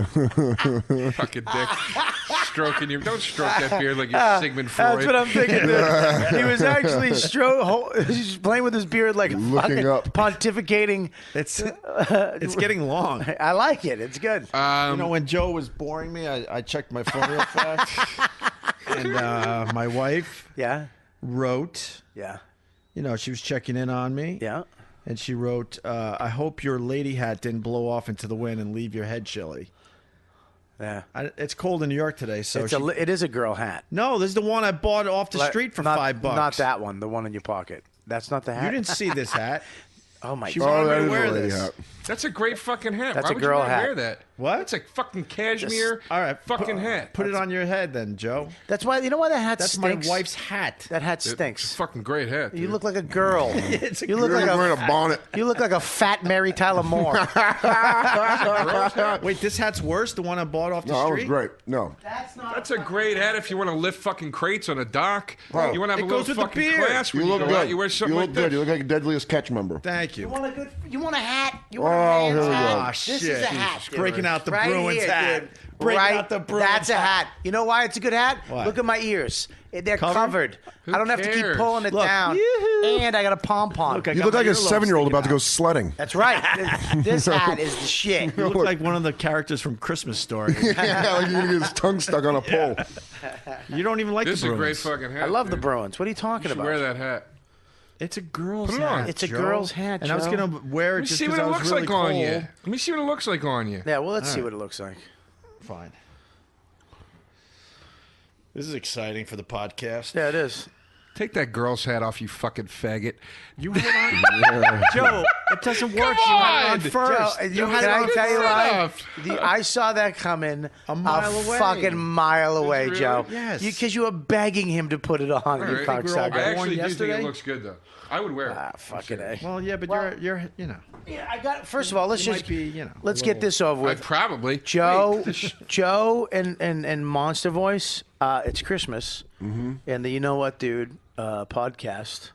Fucking dick. Stroking your... Don't stroke that beard like you're Sigmund Freud. That's what I'm thinking. He was actually he's playing with his beard like looking up, pontificating. It's getting long. I like it. It's good. You know, when Joe was boring me, I checked my phone real fast, and my wife wrote. Yeah. You know, she was checking in on me. Yeah. And she wrote, I hope your lady hat didn't blow off into the wind and leave your head chilly. Yeah. It's cold in New York today, so it is a girl hat. No, this is the one I bought off the street for $5. Not that one, the one in your pocket. That's not the hat. You didn't see this hat. Oh, my She God. wanted me to wear this. Hat. That's a great fucking hat. That's Why a would girl you not hat. wear that? What? That's a fucking cashmere All right, fucking hat. Put it on your head then, Joe. That's why, you know why that hat That's stinks? my wife's hat. That hat It's a stinks. fucking great hat. You dude. look like a girl. It's a You look You're like wearing a bonnet. You look like a fat Mary Tyler Moore. Wait, this hat's worse? The one I bought off the No, that was street? great. No. That's a great hat if you want to lift fucking crates on a dock. Wow. You want to have It a little goes with the fucking beard. class when You you look go out. good. You wear something look like good. this. You look like a Deadliest Catch member. Thank you. You want a hat? You Oh, want a here we go. hat? Ah, This shit. is a hat. dude. Breaking out the Right Bruins here, hat. dude. Breaking right? out the Bruins That's a hat. You know why it's a good hat? Why? Look at my ears. They're Covered? covered. Who I don't have to keep cares? pulling it Look. down. Yoo-hoo. And I got a pom-pom. Look, I You got look my like a earlobes 7-year-old sticking about to go out. sledding. That's right. This hat is the shit. You look like one of the characters from Christmas Story. Yeah, like you get his tongue stuck on a pole. You don't even like This is the a great Bruins. fucking hat. I love the dude. Bruins. What are you talking You should about? wear that hat. It's a girl's Put it on. hat. It's a Joe. girl's hat, And I was Joe. going to wear it Let me just see because what I it was looks really like cold. on you. Let me see what it looks like on you. Yeah, well, let's see what it looks like. Fine. This is exciting for the podcast. Yeah, it is. Take that girl's hat off, you fucking faggot. You had it on, Joe. It doesn't work. You had it on first. Joe, You had can it I on tell you first. why? I saw that coming A mile away. fucking mile away, really? Joe. Yes. Because you were begging him to put it on, All you right. cocksucker. I actually Worn do think yesterday? it looks good, though. I would wear it. Ah, fucking A. Well, yeah, but Well- you're, you know. Yeah, I got. First of all, let's You just might be, you know, let's a get little- this over I'd with. probably. Joe, Wait, Joe, and Monster Voice. It's Christmas, and the You Know What, Dude podcast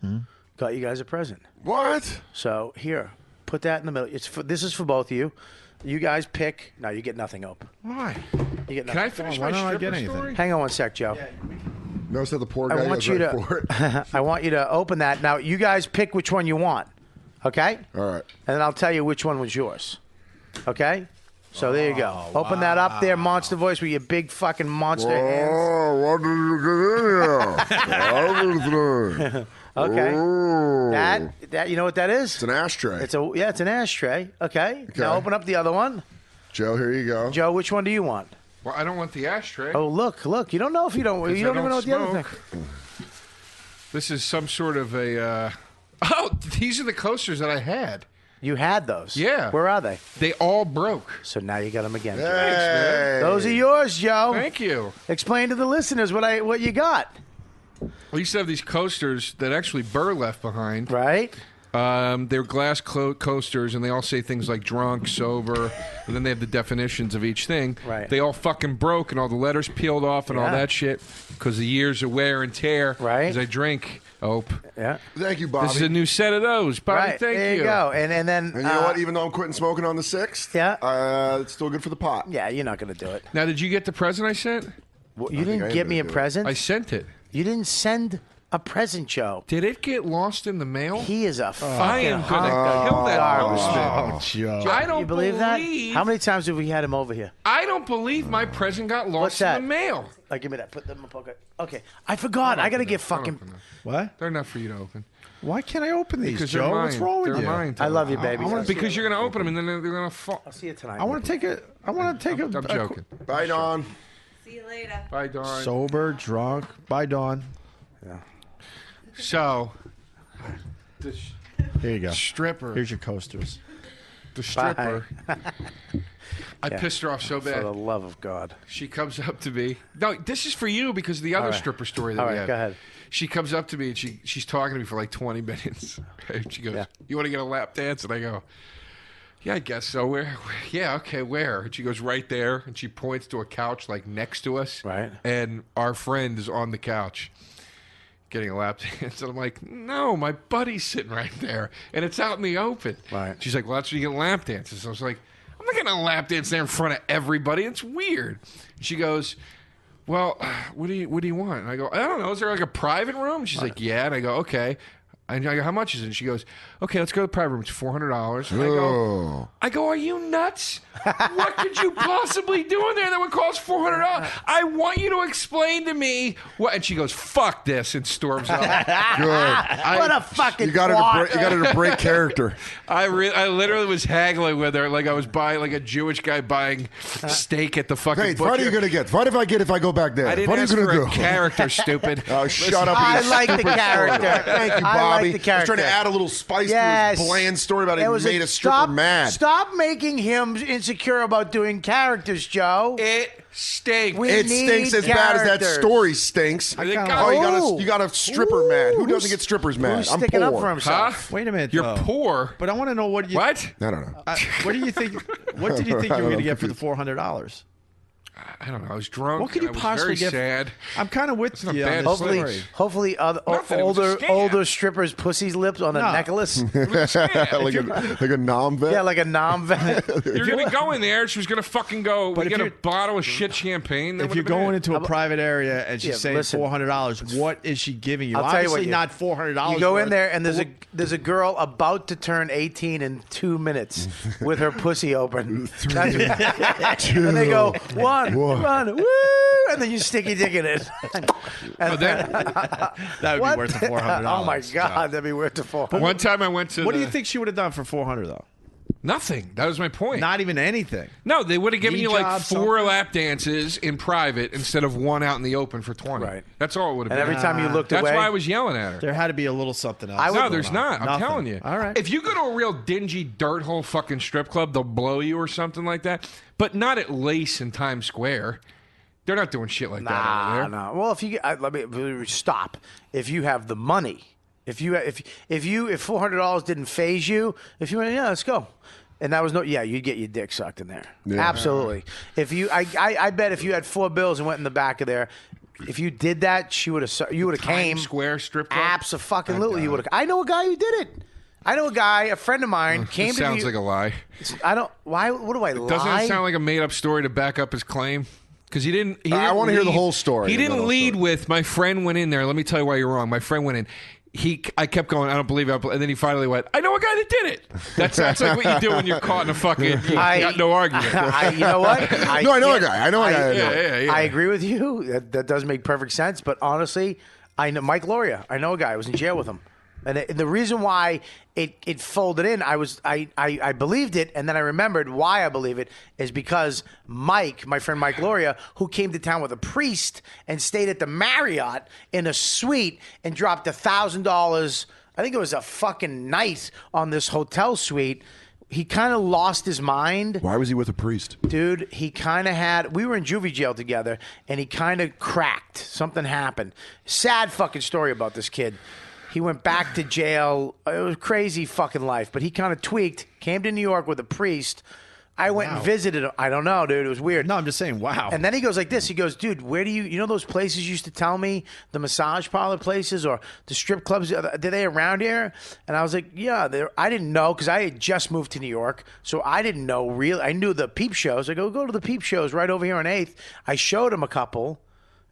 got you guys a present. What? So here, put that in the middle. This is for both of you. You guys pick. No, you get nothing, Ope. Why? You get Can I nothing. finish Why my don't I stripper get anything? story? Hang on one sec, Joe. Notice how the poor guy I want goes you right for it. to. I want you to open that now. You guys pick which one you want. Okay. All right. And then I'll tell you which one was yours. Okay? So there you go. Open that up there, Monster Voice, with your big fucking monster hands. Oh, what did you get in here? Okay. Oh. That you know what that is? It's an ashtray. It's an ashtray. Okay. Now open up the other one. Joe, here you go. Joe, which one do you want? Well, I don't want the ashtray. Oh, look. You don't know if you don't. You don't I even know what the other smoke. thing. This is some sort of a... Oh, these are the coasters that I had. You had those. Yeah. Where are they? They all broke. So now you got them again. Joe. Hey. Those are yours, Joe. Thank you. Explain to the listeners what you got. We used to have these coasters that actually Burr left behind. Right? They're glass coasters, and they all say things like drunk, sober, and then they have the definitions of each thing. Right. They all fucking broke, and all the letters peeled off and all Yeah. that shit because the years of wear and tear. Right. As I drink. Ope. Yeah. Thank you, Bobby. This is a new set of those. Bobby, Right. thank there you go. And then. And you know what? Even though I'm quitting smoking on the 6th, it's still good for the pot. Yeah, you're not going to do it. Now, did you get the present I sent? Well, you I think didn't I get am me a gonna do it. present? I sent it. You didn't send a present, Joe. Did it get lost in the mail? He is a fucking I am going to kill that postman. Oh, Joe. I don't You believe that? believe. How many times have we had him over here? I don't believe my present got lost What's that? in the mail. Give me that. Put them in my pocket. Okay. I forgot. I got to get fucking. What? They're not for you to open. Why can't I open these, Because Joe? they're mine. What's wrong with They're you? mine. I love you, baby. Because you're going to open them and then they're going to fall. I'll see you tonight. I want to take a. I want to take I'm joking. Bye, Don. See you later. Bye, Dawn. Sober, drunk. Bye, Dawn. So, the Here you go. stripper, Here's your coasters. the stripper, I pissed her off so For the bad. love of God. She comes up to me. No, this is for you because of the other right. stripper story that All we right, had. go ahead. She comes up to me and she's talking to me for like 20 minutes. And she goes, "You want to get a lap dance?" And I go, "Yeah, I guess so. Where? Yeah, okay, where?" And she goes, "Right there." And she points to a couch like next to us. Right. And our friend is on the couch getting a lap dance. And I'm like, "No, my buddy's sitting right there. And it's out in the open." Right. She's like, "Well, that's where you get lap dances." So I was like, "I'm I'm not getting a lap dance there in front of everybody. It's weird. She goes, well, what do you want? And I go, I don't know. Is there like a private room? She's like, yeah. And I go, okay. And I go, how much is it? And she goes, okay, let's go to the private room. It's $400. And I go, are you nuts? What could you possibly do in there that would cost $400? I want you to explain to me what. And she goes, fuck this, and storms out. Good. What a fucking You got her to break character. I literally was haggling with her like I was buying like a Jewish guy buying steak at the fucking Hey, butcher. what are you gonna get? What if I go back there? I didn't what are ask you gonna for do? a character, stupid. Oh, shut up! I you like the stupid character. story. Thank you, I Bobby. like the character. I was trying to add a little spice to his bland story about he made a stripper mad. Stop making him insecure about doing characters, Joe. It stinks. It stinks as bad as that story stinks. You got a stripper mad. Who doesn't get strippers mad? Who's I'm sticking poor. up for himself? Wait a minute. You're though. poor. But I want to know what you. What? I don't know. What do you think? What did you think you were going to get for the $400? I don't know. I was drunk. What could you and I was possibly very get? sad. I'm kind of with not you. bad. On this story. Hopefully, Nothing, it was a scam. older strippers' pussies lips on a No. necklace. like a nom vet. Yeah, like a nom vet. You're going to go in there. She was going to fucking go. But We if get a you're- bottle of shit champagne. If you're going into a private area and she's saying listen. $400, what is she giving you? I'll tell you what Obviously not $400. You go worth. in there and there's a girl about to turn 18 in 2 minutes with her pussy open. And they go, one, woo, and then you sticky dick in it. And That would be worth the $400. Oh my God, that'd be worth the $400. One time I went to What do you think she would have done for $400 though? Nothing. That was my point. Not even anything. No, they would have given Knee you like job, 4 something? lap dances in private instead of one out in the open for 20. Right. That's all it would have And been. every time you looked That's away, why I was yelling at her. There had to be a little something else. No, there's not. I'm Nothing. telling you. All right. If you go to a real dingy dirt hole fucking strip club, they'll blow you or something like that. But not at Lace in Times Square. They're not doing shit like that over there. no. Well, if you let me stop. If you have the money, if $400 didn't phase you, if you went, yeah, let's go. And that was you'd get your dick sucked in there. Yeah. Absolutely. If I bet if you had 4 bills and went in the back of there, if you did that, you would have came. Times Square strip club? Absolutely, you would have. I know a guy who did it. I know a guy, a friend of mine, came to me. Sounds like a lie. I don't. Why? What do I lie? Doesn't it sound like a made-up story to back up his claim? Because he didn't. I want to hear the lead- whole story. He didn't lead with my friend went in there. Let me tell you why you're wrong. My friend went in. I kept going. I don't believe it. And then he finally went. I know a guy that did it. That's like what you do when you're caught in a fucking. You got no argument. You know what? I know a guy. Yeah. I agree with you. That does make perfect sense. But honestly, I know Mike Loria. I know a guy. I was in jail with him. And the reason why it folded in, I believed it, and then I remembered why I believe it is because Mike, my friend Mike Loria, who came to town with a priest and stayed at the Marriott in a suite and dropped $1,000. I think it was a fucking night on this hotel suite. He kind of lost his mind. Why was he with a priest? Dude, he kind of had. We were in juvie jail together, and he kind of cracked. Something happened. Sad fucking story about this kid. He went back to jail. It was a crazy fucking life, but he kind of tweaked, came to New York with a priest. I went and visited him. I don't know, dude. It was weird. No, I'm just saying, wow. And then he goes like this. He goes, dude, where do you know those places you used to tell me, the massage parlor places or the strip clubs, are they around here? And I was like, yeah. I didn't know because I had just moved to New York, so I didn't know really. I knew the peep shows. I go to the peep shows right over here on 8th. I showed him a couple,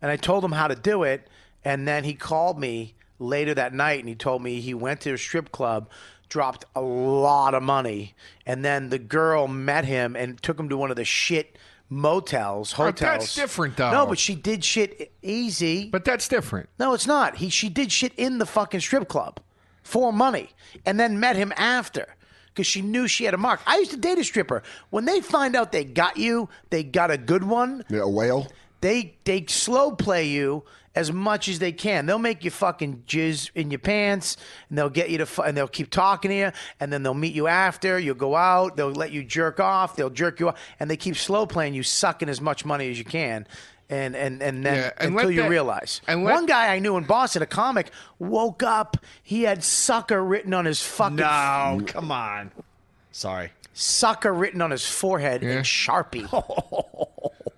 and I told him how to do it, and then he called me later that night, and he told me he went to a strip club, dropped a lot of money, and then the girl met him and took him to one of the shit hotels. That's different, though. No, but she did shit easy. But that's different. No, it's not. She did shit in the fucking strip club for money, and then met him after because she knew she had a mark. I used to date a stripper. When they find out they got you, they got a good one. Yeah, a whale. They slow play you as much as they can. They'll make you fucking jizz in your pants, and they'll get you to, and they'll keep talking to you, and then they'll meet you after. You'll go out. They'll let you jerk off. They'll jerk you off, and they keep slow playing you, sucking as much money as you can, and then until you realize. One guy I knew in Boston, a comic, woke up. He had sucker written on his fucking. No, come on. Sorry. Sucker written on his forehead in Sharpie.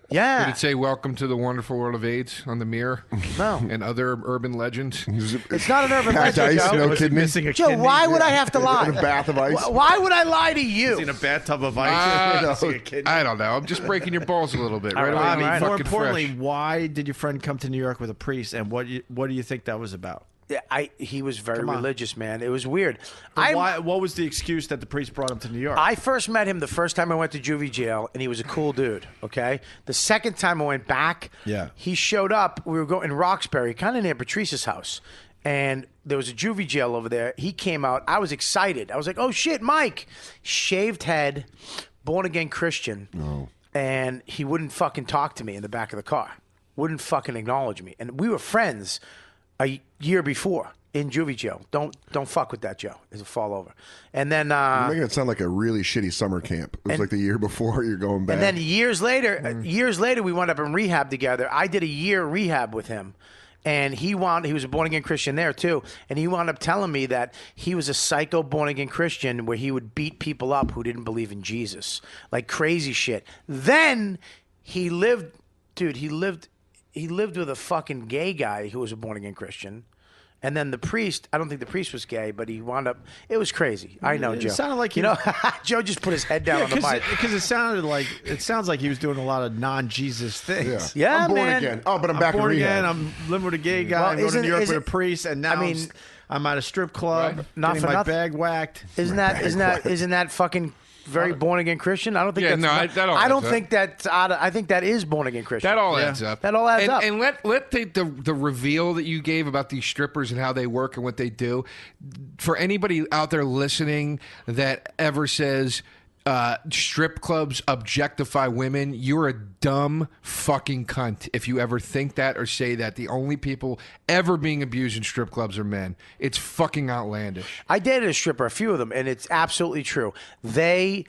Yeah. Did it say "Welcome to the Wonderful World of AIDS" on the mirror? No. And other urban legends. It's not an urban Packed legend, ice, Joe. no Was he kidney. missing a Joe, kidney? why would I have to lie? In a bath of ice. Why would I lie to you? In a bathtub of ice. Missing a kidney? I don't know. I'm just breaking your balls a little bit. Right away, I mean, fucking more importantly, fresh. why did your friend come to New York with a priest, and what do you think that was about? Yeah, he was very Come on. religious, man. It was weird. What was the excuse that the priest brought him to New York? I first met him the first time I went to juvie jail, and he was a cool dude. Okay, the second time I went back, he showed up. We were going in Roxbury, kind of near Patrice's house, and there was a juvie jail over there. He came out. I was excited. I was like, "Oh shit, Mike!" Shaved head, born again Christian, and he wouldn't fucking talk to me in the back of the car. Wouldn't fucking acknowledge me, and we were friends a year before in juvie jail. Don't fuck with that, Joe. It'll fall over. And then You're making it sound like a really shitty summer camp. It was like the year before you're going back. And then years later, we wound up in rehab together. I did a year rehab with him. And he was a born again Christian there too. And he wound up telling me that he was a psycho born again Christian where he would beat people up who didn't believe in Jesus, like crazy shit. Then he lived with a fucking gay guy who was a born again Christian. And then the priest, I don't think the priest was gay, but he wound up, it was crazy. I know, Joe. It sounded like Joe just put his head down on the mic. Because it sounds like he was doing a lot of non-Jesus things. Yeah, I'm born man. again. Oh, but I'm back in born rehab. again. I'm living with a gay guy. Well, I'm going to New York with a isn't- priest, and now I'm at a strip club, Not getting for my nothing. bag whacked. Isn't that fucking very born again Christian? I don't think Yeah, that's no, that all I don't adds think that's I think that is born again Christian. That all adds up. That all adds up. And let the reveal that you gave about these strippers and how they work and what they do, for anybody out there listening that ever says strip clubs objectify women, you're a dumb fucking cunt if you ever think that or say that. The only people ever being abused in strip clubs are men. It's fucking outlandish. I dated a stripper, a few of them, and it's absolutely true. They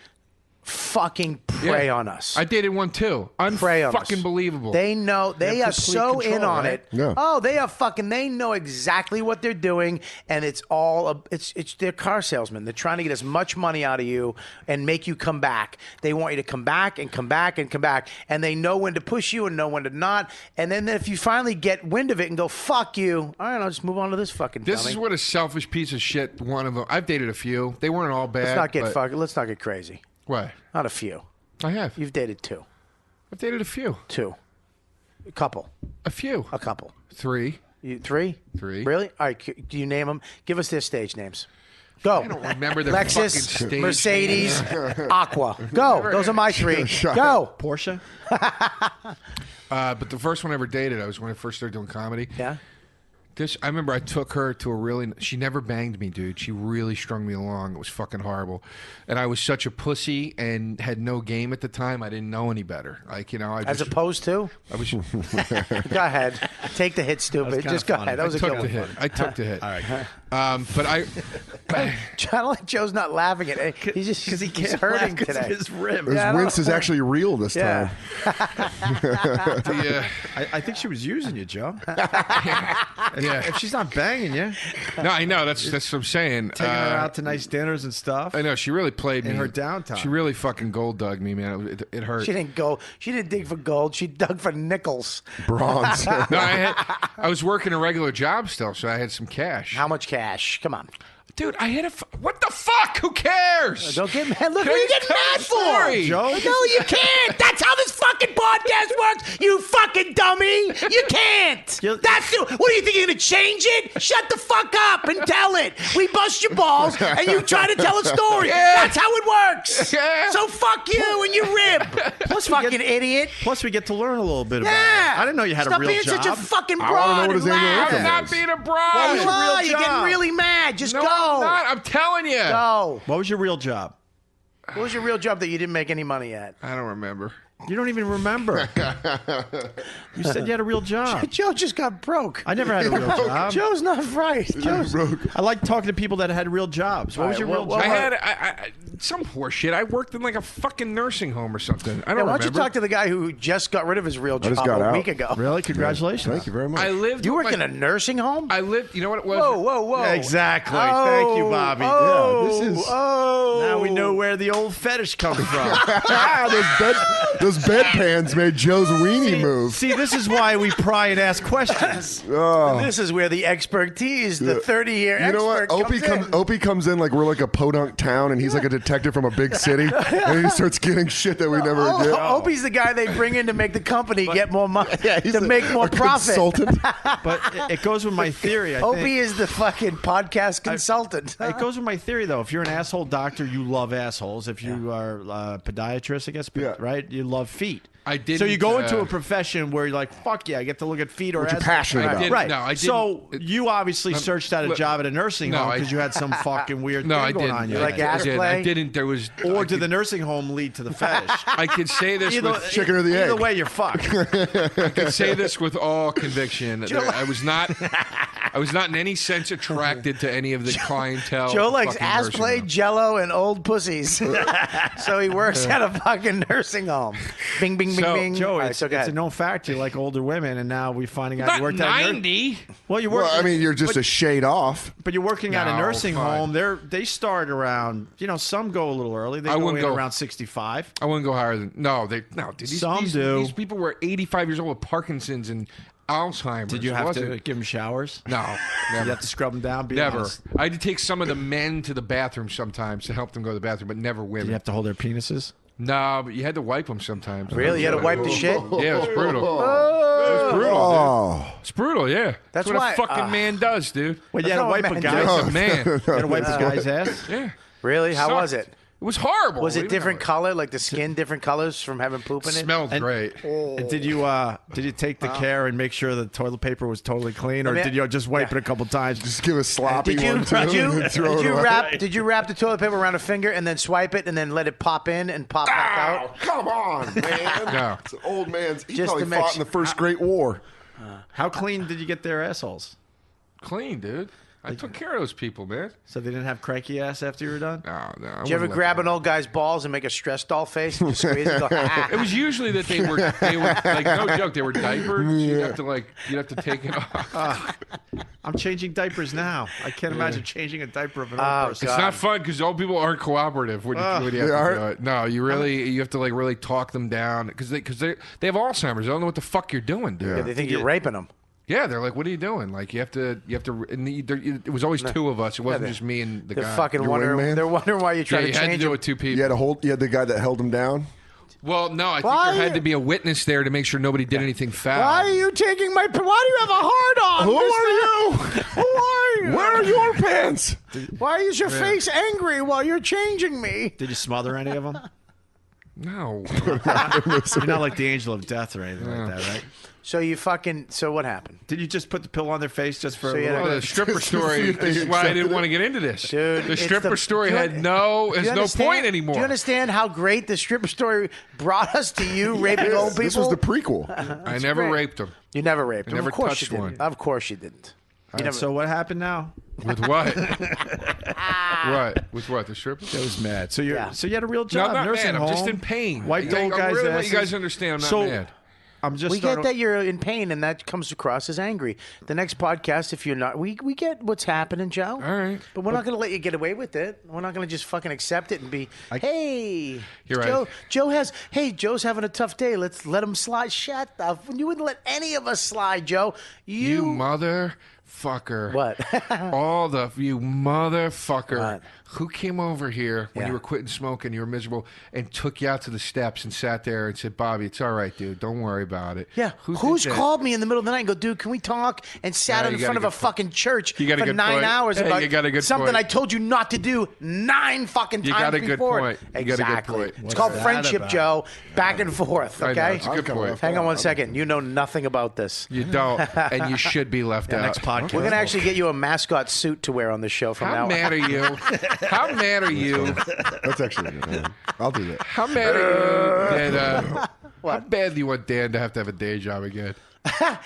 fucking prey on us. I dated one too. Prey on us. Unfucking believable. They know. They are so in on right? it. Yeah. Oh, they are fucking. They know exactly what they're doing, and it's all. It's their car salesmen. They're trying to get as much money out of you and make you come back. They want you to come back and come back and come back, and they know when to push you and know when to not. And then if you finally get wind of it and go fuck you, all right, I'll just move on to this fucking. This dummy. is what a selfish piece of shit. One of them. I've dated a few. They weren't all bad. Let's not get crazy. What? Not a few. I have. You've dated two. I've dated a few. Two. A couple. A few. A couple. Three. Three? Three. Really? All right. Do you name them? Give us their stage names. Go. I don't remember their fucking Lexus, stage Mercedes, Aqua. Go. Those are my three. Go. Porsche? But the first one I ever dated, I was when I first started doing comedy. Yeah. I remember I took her to a really. She never banged me, dude. She really strung me along. It was fucking horrible, and I was such a pussy and had no game at the time. I didn't know any better. Like As opposed to. I was. Go ahead. Take the hit, stupid. Just go ahead. That was a good one. I took the hit. All right. But I don't like Joe's not laughing at it. He's just Because he he's can't hurting laugh 'cause today. his rib. His wince is actually real this Yeah. time. I think she was using you, Joe. yeah. If she's not banging you, No, I know. That's what I'm saying. taking her out to nice dinners and stuff. I know she really played me In her downtime. She really fucking gold dug me, man. It hurt. She didn't go. She didn't dig for gold. She dug for nickels. Bronze. No, I was working a regular job still, so I had some cash. How much cash? Come on. Dude, I hit what the fuck? Who cares? Don't get mad. Look Can what I you just get tell mad the for. story? Joe? No, you can't. That's how this fucking podcast works. You fucking dummy. You can't. What do you think? You're gonna change it? Shut the fuck up and tell it. We bust your balls and you try to tell a story. Yeah. That's how it works. Yeah. So fuck you and your rib. Plus, fucking idiot. Plus, we get to learn a little bit about Yeah. it. I didn't know you had Stop a real being job. such a fucking I wanna broad know what and his annual loud. income I'm not being a You broad. was your real are. You're getting job? really mad. Just No, go. I'm not. I'm telling you. Go. What was your real job? What was your real job that you didn't make any money at? I don't remember. You don't even remember. You said you had a real job. Joe just got broke. I never had a real job. Joe's not right. Joe's I like talking to people that had real jobs. What was your real Well, job? I had Some horse shit. I worked in like a fucking nursing home or something. I don't Why remember. don't you talk to the guy who just got rid of his real job a week ago? Really? Congratulations. Thank you very much. I lived. You worked in a nursing home? I lived. You know what it was? Whoa. Yeah, exactly. Thank you, Bobby. Now we know where the old fetish comes from. Those bedpans made Joe's weenie move. See, this is why we pry and ask questions. And this is where the expertise, the 30-year You know what? expert Opie comes in like we're like a podunk town, and he's like a detective from a big city, and he starts getting shit that we never get. Opie's the guy they bring in to make the company get more money, to make more profit. Consultant. But it goes with my theory. Opie is the fucking podcast consultant. It goes with my theory, though. If you're an asshole doctor, you love assholes. If you are a podiatrist, I guess, right? You love feet. I didn't. So you go into a profession where you're like, fuck yeah, I get to look at feet or What you're assholes. passionate about. Right. No, I didn't. So you obviously searched out a job at a nursing home because you had some fucking weird thing going on. You like ass play? I didn't. There was. Or did the nursing home lead to the fetish? I could say this with chicken or the egg. Either way, you're fucked. I could say this with all conviction. I was not in any sense attracted to any of the clientele. Joe likes ass play, Jello, and old pussies. So he works at a fucking nursing home. Bing, bing, bing, bing. Joe, Right, it's a known fact you like older women, and now we're finding out Not you worked at 90. Well, you work. Well, I mean, you're just a shade off. But you're working at a No, nursing fine. home. They start around. Some go a little early. They go in around 65. I wouldn't go higher than dude. Some do. These people were 85 years old with Parkinson's and Alzheimer's. Did you have to give them showers? No, You never. have to scrub them down. Be Never. honest. I had to take some of the men to the bathroom sometimes to help them go to the bathroom, but never Did women. you have to hold their penises? No, but you had to wipe them sometimes. Really? You had to wipe the shit? Yeah, it was brutal. It was brutal. Oh, Dude. It's brutal. Yeah, That's what why- a fucking man does, dude. Well, you had to not what wipe a men guy. do. It's a man. You had to wipe a guy's ass. Yeah. Really? How Sucked. was it? It was horrible. Was What it do you different know? color, like the skin different colors from having poop in it? Smelled great. And did you take the care and make sure the toilet paper was totally clean, or mean, did you just wipe it a couple times? just give a sloppy Did you, one too, and throw it away. did you wrap the toilet paper around a finger and then swipe it and then let it pop in and pop back Oh, out? come on, man. No. It's an old man's. He Just probably to make fought in the First Great War. How clean did you get their assholes? Clean, dude. I took care of those people, man. So they didn't have cranky ass after you were done? No. Did you ever grab an old guy's balls and make a stress doll face and just squeeze it? And go, It was usually that they were like, no joke, they were diapered. You'd have to take it off. I'm changing diapers now. I can't imagine changing a diaper of an old person. It's not fun because old people aren't cooperative when you have to do it. No, you have to like really talk them down because they have Alzheimer's. They don't know what the fuck you're doing, dude. yeah, they think you're raping them. Yeah, they're like, "What are you doing?" Like, you have to. And it was always two of us. It wasn't just me and the They're guy. fucking wondering. wingman? They're wondering why you're Yeah, trying you to had to change do them. it with two people. You had the guy that held him down. Well, no, I think there had to be a witness there to make sure nobody did anything foul. Why are you taking my? Why do you have a hard on? Who are you? Who are you? Where are your pants? Why is your face angry while you're changing me? Did you smother any of them? No. You're not like the angel of death or anything like that, right? So what happened? Did you just put the pill on their face just for So a you little had Well, the stripper story. This is why I didn't want to get into this. Dude, the it's stripper the- story do you had un- no Do you understand- point anymore. Do you understand how great the stripper story brought us to you raping old people? This was the prequel. I never great. raped them. You never raped I him. never Of course touched you didn't. one. Of course you didn't. All right, so what happened now? With what? What? With what? The stripper? I was mad. So you Yeah. had a real No, job, I'm not nursing mad. I'm home. just in pain. Wiped I old guys' really want you asses. guys to understand I'm not So, mad. I'm just We starting. get that you're in pain, and that comes across as angry. The next podcast, if you're not, we get what's happening, Joe. All right. But we're not going to let you get away with it. We're not going to just fucking accept it and be, hey, You're right. Joe's having a tough day. Let's let him slide. Shut the. You wouldn't let any of us slide, Joe. You motherfucker. What? You motherfucker. What? Who came over here when Yeah. you were quitting smoking, you were miserable, and took you out to the steps and sat there and said, Bobby, it's all right, dude. Don't worry about it. Yeah. Who did Who's that? called me in the middle of the night and go, dude, can we talk? And sat Yeah, in you got front a of a good point. fucking church You got a for good 9 point. hours Hey, about you got a good something point. I told you not to do 9 fucking You times got a good before. point. You got a good Exactly. point. It's What's called that friendship, about? Joe. Back and forth, I know, okay? it's a good point. Hang on one second. You know nothing about this. You don't, and you should be left out. next podcast. We're going to actually get you a mascot suit to wear on the show from now How on. mad are you? How mad are you? That's actually good. I'll do that. How mad are you that, how bad do you want Dan to have a day job again?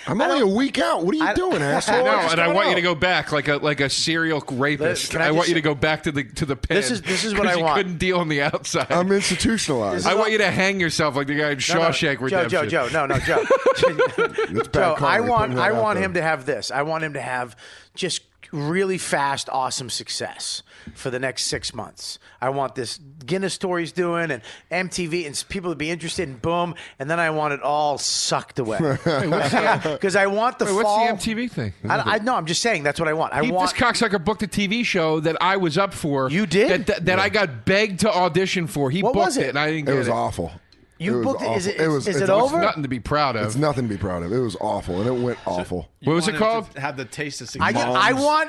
I'm only a week out. What are you doing, asshole? No, and I want you to go back like a serial rapist. I want you to go back to the pen. This is what I want. You couldn't deal on the outside. I'm institutionalized. I want you to hang yourself like the guy in Shawshank Redemption. Joe. Joe, I want him to have this. I want him to have just really fast, awesome success for the next 6 months. I want this Guinness tour he's doing and MTV and people to be interested in boom, and then I want it all sucked away. Because I want the fall. What's the MTV thing? I know. I'm just saying that's what I want. This cocksucker booked a TV show that I was up for. You did? That I got begged to audition for. He booked it, and I didn't get it. It was awful. You booked it? Is it over? It's nothing to be proud of. It's nothing to be proud of. It was awful, and it went awful. What was it called? Have the taste of success.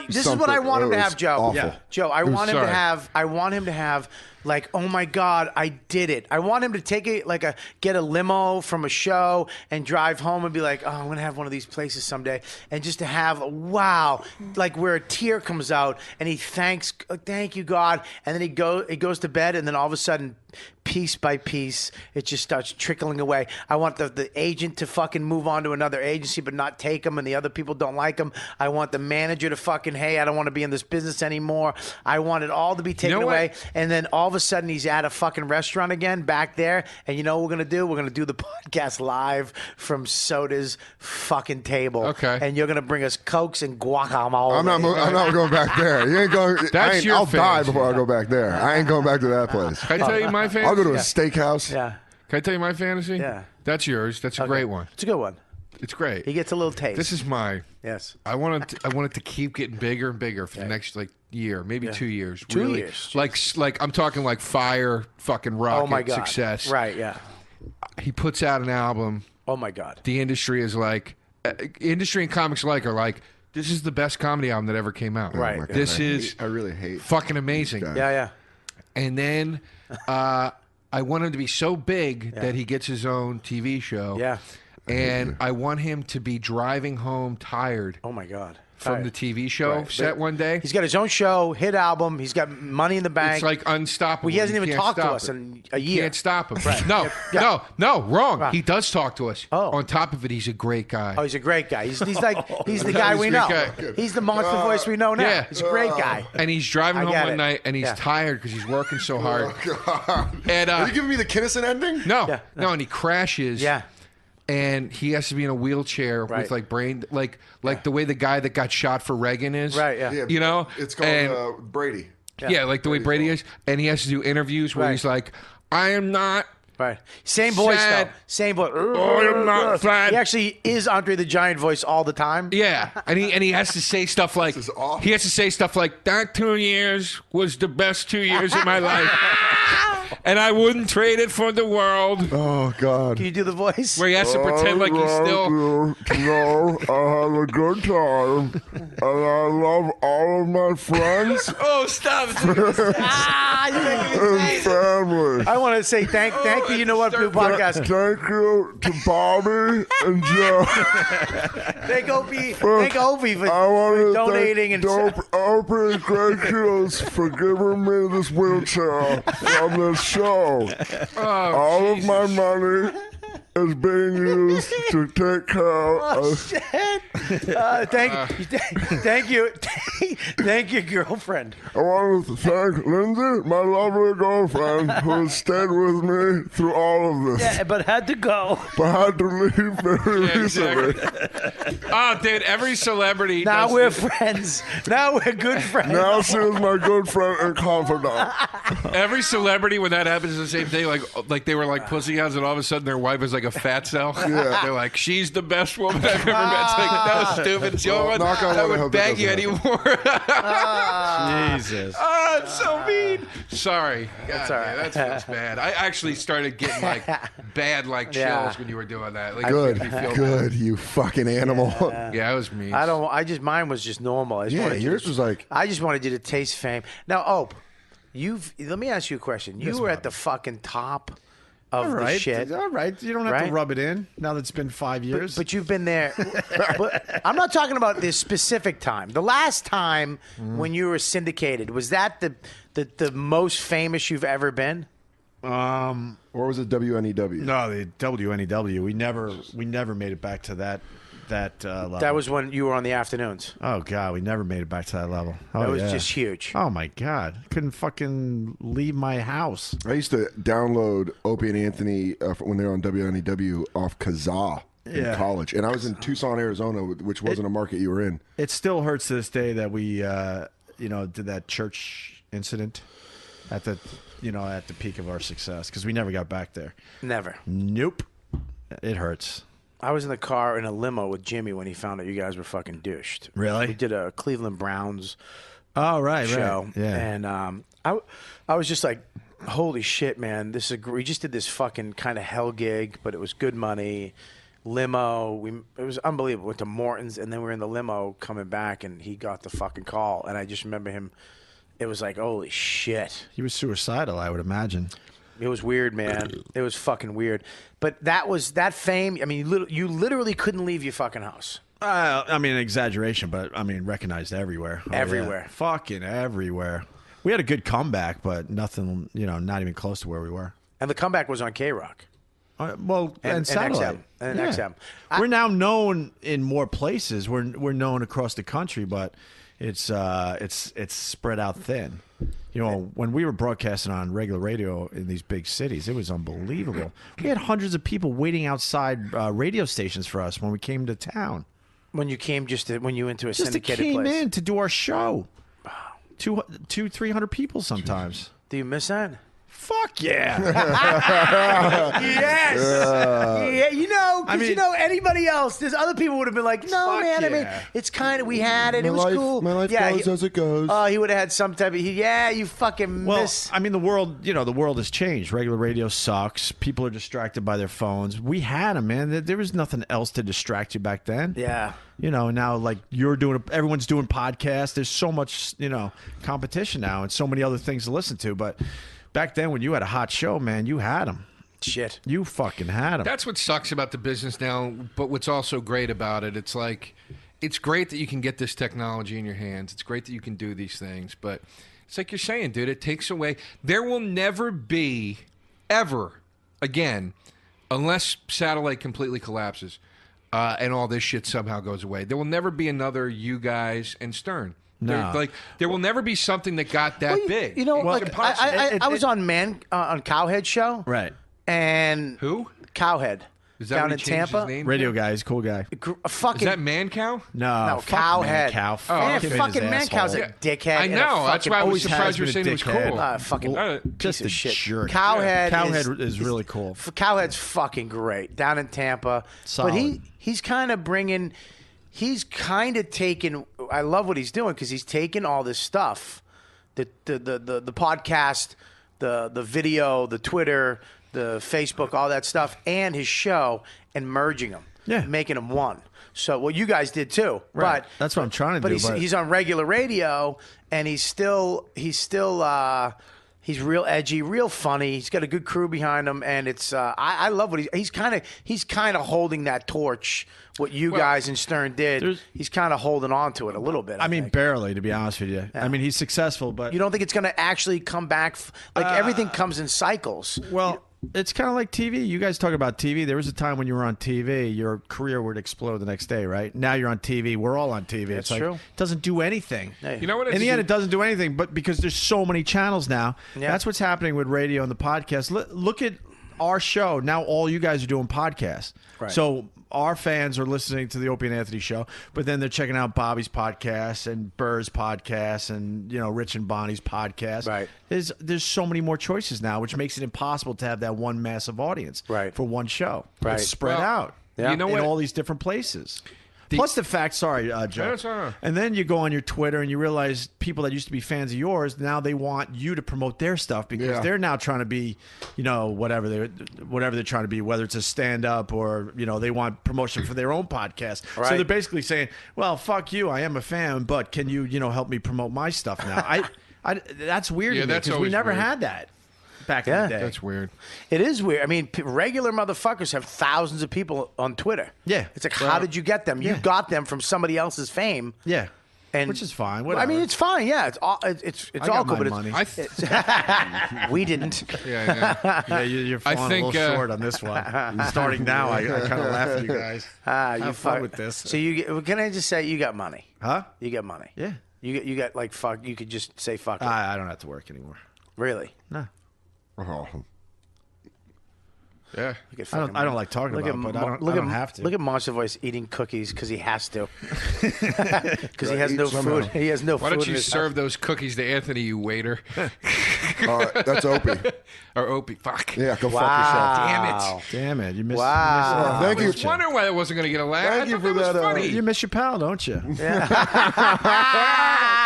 This is what I want him to have, Joe. Awful. Yeah. Joe, I want him to have like, oh my God, I did it. I want him to get a limo from a show and drive home and be like, oh, I'm going to have one of these places someday. And just to have, wow, like where a tear comes out and he thank you, God. And then he goes to bed, and then all of a sudden, piece by piece, it just starts trickling away. I want the agent to fucking move on to another agency but not take him, and the other people don't like him. I want the manager to fucking, hey, I don't want to be in this business anymore. I want it all to be taken away. And then all of a sudden he's at a fucking restaurant again back there, and you know what we're going to do? We're going to do the podcast live from Soder's fucking table. Okay. And you're going to bring us Cokes and guacamole. I'm not going back there. You ain't going. I'll die before I go back there. I ain't going back to that place. Can I tell you my fantasy? I'll go to a steakhouse. Yeah. Can I tell you my fantasy? Yeah. That's yours. That's a great one. It's a good one. It's great. He gets a little taste. This is mine. Yes. I want it to keep getting bigger and bigger for the next year, maybe 2 years. 2 really. years. Like I'm talking like fire, fucking rocket, oh my God. success. Right. Yeah. He puts out an album. Oh my God. The industry is like, industry and comics alike are like, this is the best comedy album that ever came out. Right. Oh This is I really hate fucking amazing. Yeah. And then I want him to be so big that he gets his own TV show. Yeah. And I want him to be driving home tired. Oh my God. From the TV show set one day. He's got his own show, hit album. He's got money in the bank. It's like unstoppable. Well, he hasn't even talked to us in a year. You can't stop him. Right. No, wrong. Right. He does talk to us. Oh. On top of it, he's a great guy. Oh, he's a great guy. He's the guy we know. He's the monster voice we know now. Yeah. He's a great guy. And he's driving home one night, and he's tired because he's working so hard. Oh, God. And, are you giving me the Kinnison ending? No, and he crashes. Yeah. And he has to be in a wheelchair with like brain, like the way the guy that got shot for Reagan is. Right, yeah. You know? It's called Brady. Yeah, like the way Brady is. And he has to do interviews where he's like, I am not. Right. Same voice, sad. though. Same voice. I am not sad. He actually is Andre the Giant voice all the time. Yeah. And he has to say stuff like, that 2 years was the best 2 years of my life. And I wouldn't trade it for the world. Oh, God. Can you do the voice? Where he has to pretend like he's still... No, I had a good time. And I love all of my friends. Oh, stop. And family. I want to say thank you. You know what, Blue Podcast. Thank you to Bobby and Joe. Thank Opie for donating. And Opie and Greg Hughes for giving me this wheelchair from this show. All of my money is being used to take care of. Thank you, girlfriend. I want to thank Lindsay, my lovely girlfriend, who has stayed with me through all of this. Yeah, but had to go. But had to leave very recently. Oh, dude, every celebrity. Now we're friends. Now we're good friends. Now she is my good friend and confidant. Every celebrity, when that happens, is the same thing. Like they were like pussycats, and all of a sudden their wife is like a fat cell. Yeah. They're like, she's the best woman I've ever met. It's like, no, stupid. It's the only one that would beg you anymore. Jesus. Oh, it's so mean. Sorry. That's all right. That feels bad. I actually started getting like bad chills when you were doing that. Like, good, you fucking animal. Yeah, it was mean. Mine was just normal. Yours was like. I just wanted you to taste fame. Now, let me ask you a question. You were at the fucking top of the shit. All right. You don't have to rub it in now that it's been 5 years. But you've been there. But I'm not talking about this specific time. The last time when you were syndicated, was that the most famous you've ever been? Or was it WNEW? No, the WNEW. We never made it back to that level. That was when you were on the afternoons. Oh God, we never made it back to that level. That was just huge. Oh my God, couldn't fucking leave my house. I used to download Opie and Anthony when they were on WNEW off Kazaa in college, and I was in Tucson, Arizona, which wasn't a market you were in. It still hurts to this day that we, did that church incident at the peak of our success because we never got back there. Never. Nope. It hurts. I was in the car in a limo with Jimmy when he found out you guys were fucking douched. Really? We did a Cleveland Browns show. Right. Yeah. And I was just like, holy shit, man. We just did this fucking kind of hell gig, but it was good money. Limo. It was unbelievable. Went to Morton's, and then we were in the limo coming back, and he got the fucking call. And I just remember him. It was like, holy shit. He was suicidal, I would imagine. It was weird, man. It was fucking weird. But that fame, I mean, you literally couldn't leave your fucking house. I mean, exaggeration, but I mean, recognized everywhere. Everywhere. Yeah. Fucking everywhere. We had a good comeback, but nothing, not even close to where we were. And the comeback was on K-Rock. And satellite. XM. And XM. We're now known in more places. We're known across the country, but it's spread out thin. When we were broadcasting on regular radio in these big cities, it was unbelievable. We had hundreds of people waiting outside radio stations for us when we came to town. When you came when you went to a syndicated came place. in to do our show. 200-300 people sometimes. Do you miss that? Fuck yeah. Yes. Yeah, because anybody else, there's other people would have been like, no, man, yeah. I mean, it's kind of, we had it. It was cool. My life goes as it goes. Oh, he would have had some type of, you fucking miss. I mean, the world has changed. Regular radio sucks. People are distracted by their phones. We had them, man. There was nothing else to distract you back then. Yeah. Now like everyone's doing podcasts. There's so much, competition now and so many other things to listen to. But back then when you had a hot show, man, you had them. Shit. You fucking had them. That's what sucks about the business now, but what's also great about it, it's like, it's great that you can get this technology in your hands. It's great that you can do these things, but it's like you're saying, dude, it takes away. There will never be, ever, again, unless satellite completely collapses and all this shit somehow goes away, there will never be another you guys and Stern. No. There will never be something that got that big. I was on on Cowhead show. Right. And who? Cowhead. Is that down when in he changed Tampa? his name? Radio guy, he's a cool guy. Fucking, is that Man Cow? No, fuck Cowhead. Man Cow. Fucking Man Cow's a dickhead. I know. That's why I was surprised you were saying he was cool. Fucking just piece of shit. Jerk. Cowhead is really cool. Cowhead's fucking great down in Tampa. Solid. But he's kind of bringing. He's kind of taken. I love what he's doing because he's taken all this stuff, the podcast, the video, the Twitter, the Facebook, all that stuff, and his show, and merging them, making them one. So what you guys did too, right. But that's what I'm trying to do. But he's on regular radio, and he's real edgy, real funny. He's got a good crew behind him, and it's I love what he's kind of holding that torch. What you guys and Stern did, he's kind of holding on to it a little bit. I mean, barely, to be honest with you. Yeah. I mean, he's successful, but you don't think it's going to actually come back? Everything comes in cycles. Well, it's kind of like TV. You guys talk about TV. There was a time when you were on TV, your career would explode the next day, right? Now you're on TV. We're all on TV. That's it's true. It doesn't do anything. Hey. You know what? In the end, it doesn't do anything, but because there's so many channels now, that's what's happening with radio and the podcast. Look at our show. Now all you guys are doing podcasts. Right. So our fans are listening to the Opie and Anthony show, but then they're checking out Bobby's podcast and Burr's podcast and Rich and Bonnie's podcast. Right. There's so many more choices now, which makes it impossible to have that one massive audience for one show. Right. It's spread out. You know what? In all these different places. Plus the fact, sorry, Joe. No. And then you go on your Twitter and you realize people that used to be fans of yours, now they want you to promote their stuff because they're now trying to be, whatever they're trying to be, whether it's a stand-up or, they want promotion for their own podcast. Right. So they're basically saying, well, fuck you, I am a fan, but can you, help me promote my stuff now? That's weird to me because we never had that. Back in the day. That's weird. It is weird. I mean, regular motherfuckers have thousands of people on Twitter. Yeah. It's like, how did you get them? You got them from somebody else's fame. Yeah. And which is fine. I Whatever. mean, it's fine. Yeah, it's all I got cool. my But money. we didn't. Yeah. Yeah, you're I falling think, a little short on this one. Starting now, I kind of laugh at you guys. You Have fun with this. So can I just say you got money? Huh? You got money. Yeah. You got like fuck. You could just say fuck it. I don't have to work anymore. Really? No. Oh. Yeah. I don't like talking about it, but I don't have to. Look at Monster Voice eating cookies because he has to. Because he has no food. He has no food. Why don't in you his serve house. those cookies to Anthony, you waiter? That's Opie. Or Opie. Fuck. Yeah, go fuck yourself. Damn it. Damn it! You missed. Wow. Thank I you. was wondering why I wasn't going to get a laugh. Thank I you thought for that was that, funny. You miss your pal, don't you? Yeah.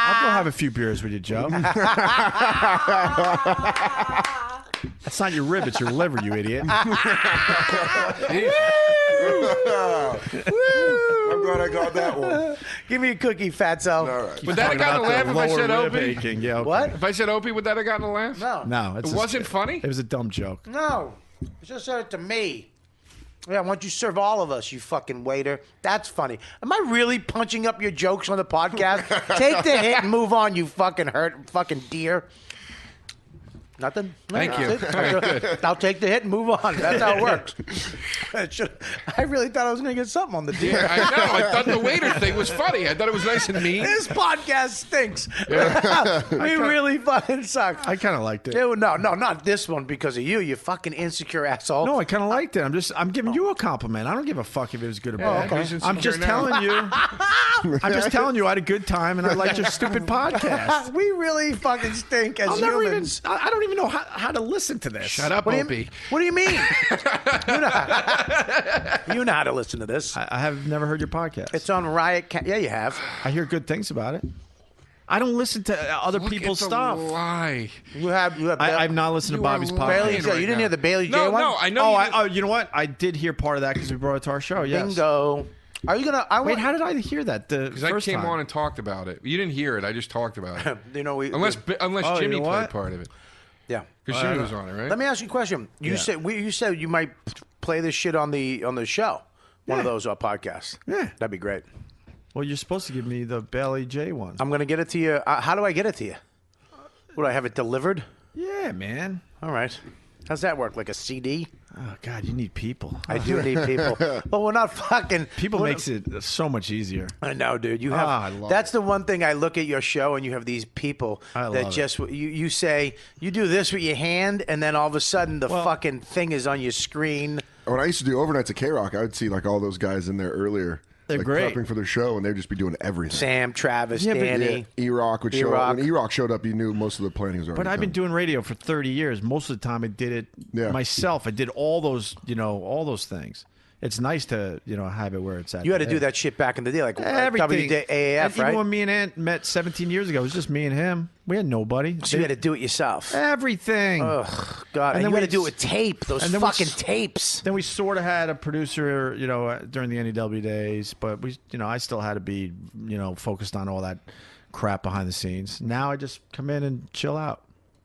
I'll go have a few beers with you, Joe. That's not your rib, it's your liver, you idiot. I'm glad I got that one. Give me a cookie, fatso. All right. Would that have gotten a laugh if I said Lower rib Opie? aching. Yeah, okay. What? If I said Opie, would that have gotten a laugh? No. No, It wasn't funny? It was a dumb joke. No. You just said it to me. Yeah, why don't you serve all of us, you fucking waiter? That's funny. Am I really punching up your jokes on the podcast? Take the hit and move on, you fucking deer. Nothing? No, Thank you. that's it. All right, good. I'll take the hit and move on. That's how it works. I really thought I was going to get something on the deer. Yeah, I know. I thought the waiter thing was funny. I thought it was nice and mean. This podcast stinks. We really fucking suck. I kind of liked it. No, not this one because of you, you fucking insecure asshole. No, I kind of liked it. I'm giving you a compliment. I don't give a fuck if it was good or bad. okay. He's I'm just insecure now. telling you. I'm just telling you I had a good time and I liked your stupid podcast. We really fucking stink as I'll never even. humans. I don't even know how to listen to this. Shut up, What do Opie. you mean? you know how to listen to this. I have never heard your podcast. It's on Riot. Yeah, you have. I hear good things about it. I don't listen to other Look people's at the stuff. lie. You have. I've not listened to You Bobby's are podcast. Bailey lying J. right You didn't now. hear the Bailey J No, one? no, I know. You know what? I did hear part of that because we brought it to our show. Yes. Bingo. Are you gonna? Wait, how did I hear that? The Because I first came time? on and talked about it. You didn't hear it. I just talked about it. You know we. Unless Oh, Jimmy you know played what? part of it. Yeah. Because Jimmy was on it, right? Let me ask you a question. You said you might play this shit on the show, one of Yeah. those podcasts. Yeah. That'd be great. Well, you're supposed to give me the Bailey J one. I'm gonna get it to you. How do I get it to you? Would I have it delivered? Yeah, man. All right. How's that work? Like a CD? Oh God, you need people. I do need people. But we're not fucking. People we're- makes it so much easier. I know, dude. You have. I love that's the one thing I look at your show, and you have these people I that love just you say you do this with your hand, and then all of a sudden the Well- fucking thing is on your screen. When I used to do overnights at K-Rock, I would see like all those guys in there earlier. They're like, great. prepping for their show, and they'd just be doing everything. Sam, Travis, Yeah, but- Danny. E-Rock would show up. E-Rock. When E-Rock showed up, you knew most of the planning was already But I've been done. doing radio for 30 years. Most of the time, I did it Yeah. myself. I did all those things. It's nice to have it where it's at. You had to do today. that shit back in the day, like Everything. WAAF, And even right? when me and Ant met 17 years ago, it was just me and him. We had nobody. So you had to do it yourself. Everything. Ugh, God. And And then you had to we- do it with tape. Those and then we fucking s- tapes. Then we sort of had a producer, during the NEW days, but I still had to be, focused on all that crap behind the scenes. Now I just come in and chill out.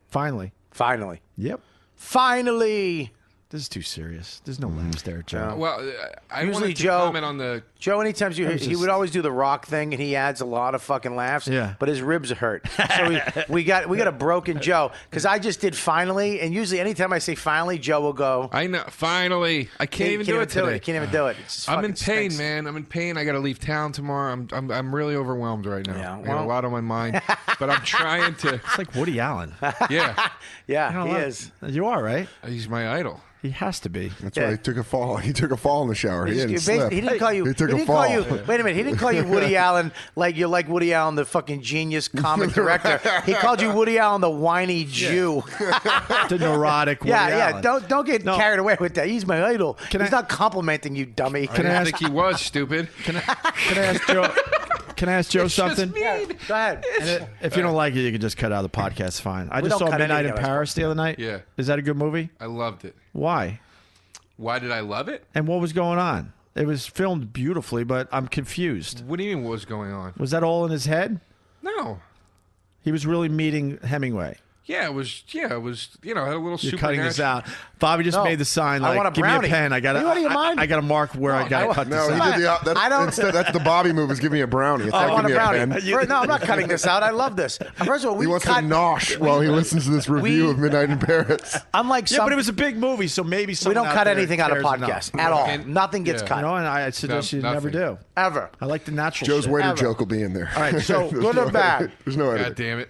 Finally. Finally. Yep. Finally. This is too serious. There's no laughs there, Joe. Well, I Usually wanted to Joe- comment on the. Joe, anytime he just- would always do the rock thing, and he adds a lot of fucking laughs. Yeah. But his ribs hurt, so we got a broken Joe because I just did finally, and usually anytime I say finally, Joe will go. I know. Finally, I can't even do it today. He can't even do it. It just I'm fucking in pain, stinks. man. I'm in pain. I got to leave town tomorrow. I'm really overwhelmed right now. Yeah, I got well- a lot on my mind, but I'm trying to. It's like Woody Allen. Yeah, Yeah, he Look, is. You are, right? he's my idol. He has to be. That's why he took a fall. He took a fall in the shower. He didn't slip. He didn't call you. He took he a didn't fall. call you. Wait a minute. He didn't call you Woody Allen like you're like Woody Allen, the fucking genius comic director. He called you Woody Allen, the whiny Jew. The neurotic Woody Yeah. Allen. Don't get No. carried away with that. He's my idol. He's I- not complimenting you, dummy. I didn't think he was stupid. Can I ask Joe? Can I ask Joe something? Yeah, go ahead. If you don't like it, you can just cut out the podcast. Fine. I We just don't saw cut Midnight in anything out. Paris the other night. Yeah. Is that a good movie? I loved it. Why? Why did I love it? And what was going on? It was filmed beautifully, but I'm confused. What do you mean? What was going on? Was that all in his head? No. He was really meeting Hemingway. Yeah, it was. Yeah, it was. You know, had a little. You're cutting this out. Bobby just No, made the sign I like, want a give me a brownie. pen. I got What do you mind? I got to mark where I got to cut this No, out. you did that's the Bobby move. Is give me a brownie. It's I not want a give me brownie. pen. No, I'm not cutting this out. I love this. First of all, He we wants cut. to nosh while he listens to this review of Midnight in Paris. Unlike Yeah, some, but it was a big movie, so maybe we someone don't cut there anything out of cares podcasts enough. at all. And- Nothing gets yeah. cut You know, and I suggest you never nothing. do. ever. I like the natural Joe's shit. waiter Ever. joke will be in there. All right, so Good or bad? There's no God edit. damn it.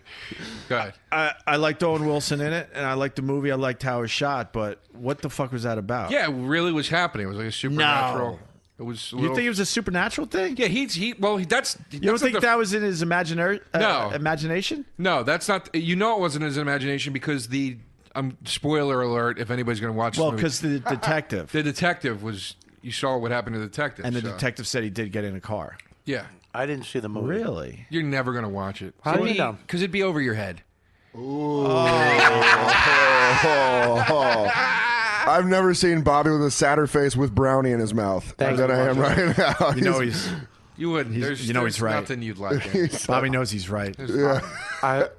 God. I liked Owen Wilson in it, and I liked the movie. I liked how it was shot, but what the fuck was that about? Yeah, it really was happening. It was like a supernatural. It was. A You little, think it was a supernatural thing? Yeah, that's. You don't think that was in his No. imagination? No, that's not. You know, it wasn't his imagination because the. Spoiler alert! If anybody's going to watch, Well, this movie, because the detective. the detective was. You saw what happened to the detective, And the so- detective said he did get in a car. Yeah, I didn't see the movie. Really? you're never going to watch it. How do you know? Because it'd be over your head. I've never seen Bobby with a sadder face with brownie in his mouth Thank than you, I am right now. You know he's You wouldn't. There's, you know there's he's right. nothing you'd like. in it. Bobby knows he's right. yeah.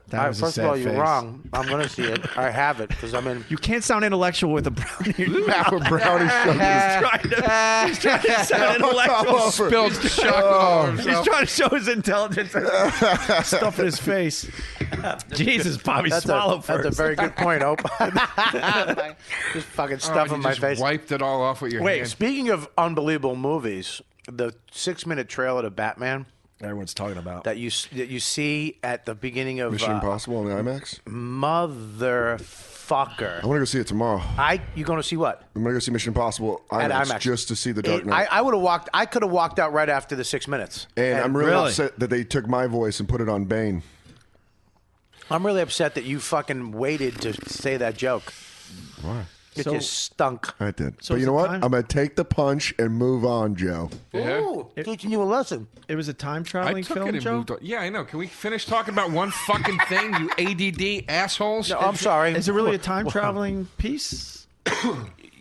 That was a First sad of all, you're face. wrong. I'm going to see it. I have it because I'm in. You can't sound intellectual with a brownie in your mouth. A brownie stuck He's trying to sound intellectual. Spilled chocolate all over He's himself. trying to show his intelligence. Stuff in his face. Jesus, Bobby, swallow That's first. a very good point, Hope. Just fucking stuff Oh, in you my just face. Wiped it all off with your Wait, hand. speaking of unbelievable movies, the 6-minute trailer to Batman Everyone's talking about. that you see at the beginning of Mission Impossible on the IMAX. motherfucker. I want to go see it tomorrow. You going to see what? I'm going to go see Mission Impossible IMAX, IMAX. just to see the Dark Knight. I would have walked. I could have walked out right after the 6 minutes. and I'm really, Really? upset that they took my voice and put it on Bane. I'm really upset that you fucking waited to say that joke. Why? It So- just stunk. I did. So but is you know it what? time? I'm going to take the punch and move on, Joe. Yeah. Ooh, teaching you a lesson. It was a time I traveling took film, it and Joe? moved on. Yeah, I know. Can we finish talking about one fucking thing, you ADD assholes? No, I'm sorry. Is it really a time traveling piece?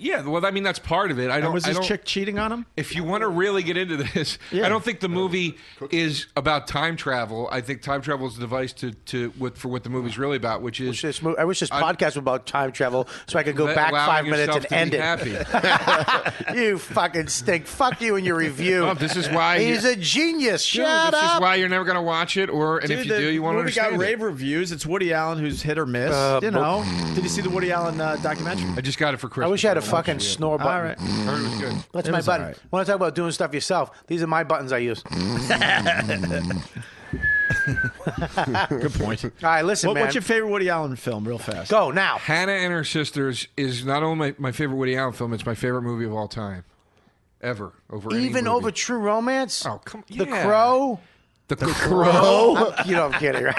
Yeah, well, I mean, that's part of it. I And don't. was I this don't, chick cheating on him? If you want to really get into this, Yeah. I don't think the movie is about time travel. I think time travel is a device for what the movie's really about, which is I wish this podcast was about time travel so I could go back allowing 5 minutes yourself and to end be it. happy. You fucking stink. Fuck you and your review. Oh, this is why He's a genius. Dude, Shut this up. is why you're never going to watch it, and if you do, you won't movie understand got it. rave reviews. It's Woody Allen who's hit or miss. Did you see the Woody Allen documentary? I just got it for Christmas. I wish I had a haven't watched fucking it yet. snore button. All right. Heard it was good. That's It my was button. all right. When I talk about doing stuff yourself, these are my buttons I use. Good point. All right, listen, man. What's your favorite Woody Allen film, real fast? Go now. Hannah and Her Sisters is not only my favorite Woody Allen film, it's my favorite movie of all time. Ever. Over any Even movie. over True Romance? Oh, come The yeah. Crow? The Crow? You know I'm kidding, right?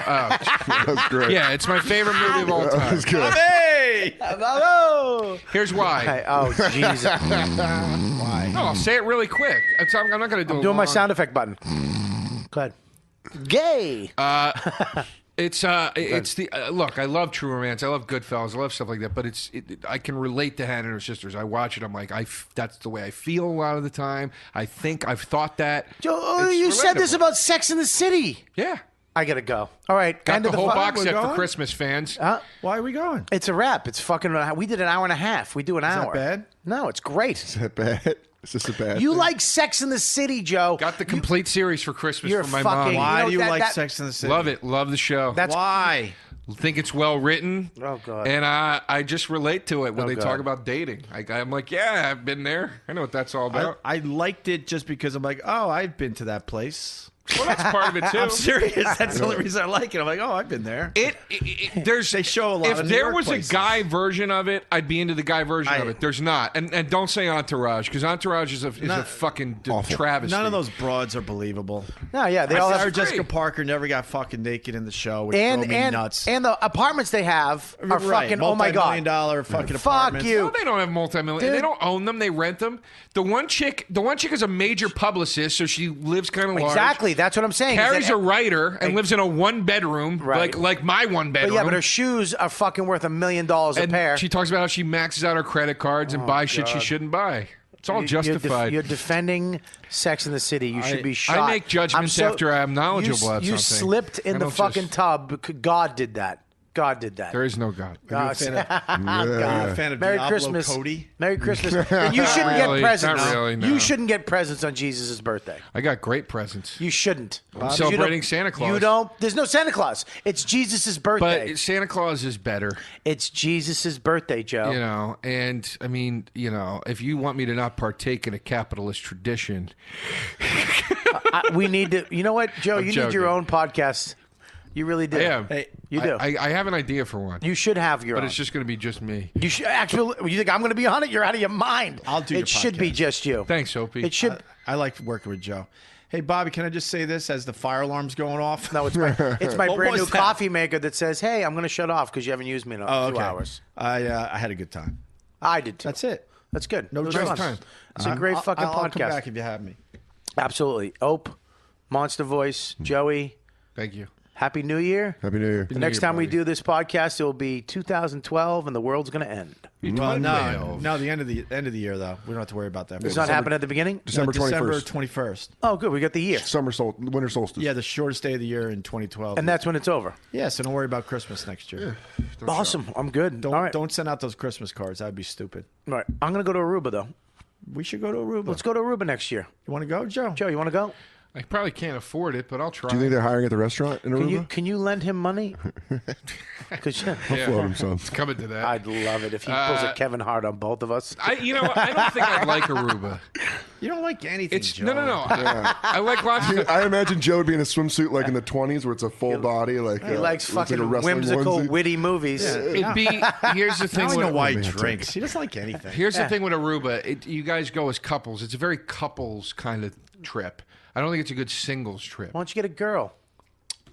That's great. Yeah, it's my favorite movie of all time. That's good. Hey! Hello. Here's why. Hey, oh, Jesus. No, I'll say it really quick. I'm not going to do it. Doing my sound effect button. Go ahead. Gay. It's the look. I love True Romance. I love Goodfellas. I love stuff like that. But I can relate to Hannah and Her Sisters. I watch it. I'm like, that's the way I feel a lot of the time. I've thought that. Joe, It's you said this relatable. about Sex in the City. Yeah. I gotta go. All right. Got end the of whole fu- box we're set for going? Christmas, fans. Why are we going? It's a wrap. It's fucking. We did an hour and a half. We do an hour. bad? No, it's great. Is that bad? Is this a bad You thing? like Sex in the City, Joe? Got the complete series for Christmas You're from my fucking- mom. Why know, do you that- like that- Sex in the City? Love it. Love the show. That's Why? Think it's well written. Oh, God. And I just relate to it when they God. talk about dating. I'm like, yeah, I've been there. I know what that's all about. I liked it just because I'm like, oh, I've been to that place. Well, that's part of it too. I'm serious. That's the only reason I like it. I'm like, oh, I've been there. There's They show a lot If of New there York was places. a guy version of it, I'd be into the guy version of I- it. There's not, and don't say Entourage because Entourage is a fucking travesty. None of those broads are believable. No, yeah, they all Sarah have. Jessica great. Parker never got fucking naked in the show, which drove me nuts. And the apartments they have are Right, fucking. Oh my god. $multi-million fucking Fuck apartments. you. No, they don't have multi-million. Dude. They don't own them. They rent them. The one chick is a major publicist, so she lives kind of large. Exactly. That's what I'm saying. is Carrie's that- a writer and lives in a one-bedroom, Right. like my one But bedroom. yeah, but her shoes are fucking worth $1 million a and pair. she talks about how she maxes out her credit cards and buys shit she shouldn't buy. It's all justified. You're defending Sex in the City. You should be shot. I make judgments after I'm knowledgeable You, about you something. slipped I in the don't fucking just- tub. God did that. God did that. There is no God. God. Are you a fan of Merry Diablo Christmas. Cody? Merry Christmas. And you shouldn't really. get presents. Not really, no. You shouldn't get presents on Jesus' birthday. I got great presents. You shouldn't. I'm celebrating Santa Claus. You don't. There's no Santa Claus. It's Jesus' birthday. But Santa Claus is better, It's Jesus' birthday, Joe. you know. And I mean, you know, if you want me to not partake in a capitalist tradition, We need to. You know what, Joe? I'm You need your joking. own podcast. You really do. I am. Hey, You do. I have an idea for one, You should have your but own. it's just going to be just me. You should actually. You think I'm going to be on it? You're out of your mind. I'll do It your should be podcast. just you. Thanks, Opie. It should. I like working with Joe. Hey, Bobby, can I just say this as the fire alarm's going off? No, it's my What brand was new that? coffee maker that says, "Hey, I'm going to shut off because you haven't used me in Oh, 2 okay. hours." I had a good time. I did too. That's it. That's good. No It was jokes. fun. time. It's a great fucking I'll come podcast. back if you have me. Absolutely. Ope, Monster Voice, Joey. Thank you. Happy New Year. Happy New Year. The next time we buddy. do this podcast, it will be 2012, and the world's going to end. Well, no, the end of the year though. We don't have to worry about that. Does not happen at the beginning. December 21st. 21st. Oh, good. We got the year, Winter solstice. Yeah, the shortest day of the year in 2012. and that's when it's over. yeah, so don't worry about Christmas next year. Awesome. I'm good. Don't All right. don't send out those Christmas cards. That'd be stupid. All right. I'm going to go to Aruba though. We should go to Aruba. Let's go to Aruba next year. You want to go, Joe? Joe, you want to go? I probably can't afford it, but I'll try. Do you think they're hiring at the restaurant in Aruba? Can you lend him money? Because Yeah. Float him some. It's coming to that. I'd love it if he pulls a Kevin Hart on both of us. I don't think I'd like Aruba. You don't like anything, It's Joe. no. I like lots of. I imagine Joe would be in a swimsuit like in the 20s where it's a full body. Like He likes it's like fucking a wrestling whimsical, onesie. witty movies. It'd be. Here's the thing. Now I with know why he romantic. drinks. He doesn't like anything. Here's the thing with Aruba. You guys go as couples. It's a very couples kind of trip. I don't think it's a good singles trip. Why don't you get a girl?